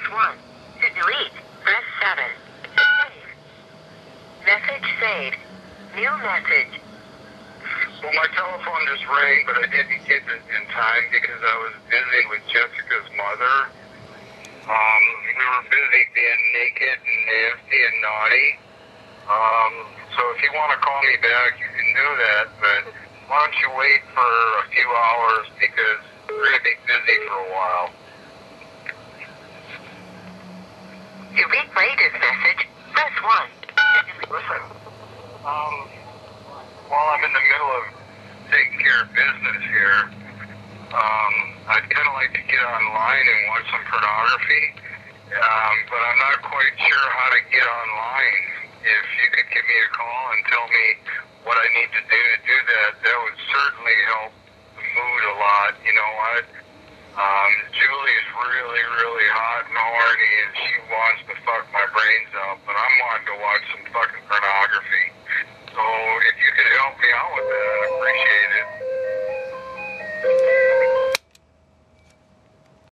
1. To delete, press 7. Save. Message saved. New message. Well, my telephone just rang, but I didn't get it in time because I was busy with Jessica's mother. We were busy being naked and nasty and naughty. So if you want to call me back, you can do that, but why don't you wait for a few hours because we're going to be busy for a while. To replay this message, press 1. Listen, while I'm in the middle of taking care of business here, I'd kind of like to get online and watch some pornography, but I'm not quite sure how to get online. If you could give me a call and tell me what I need to do that, that would certainly help the mood a lot. You know what? Julie's really, really hot and horny, and she wants to fuck my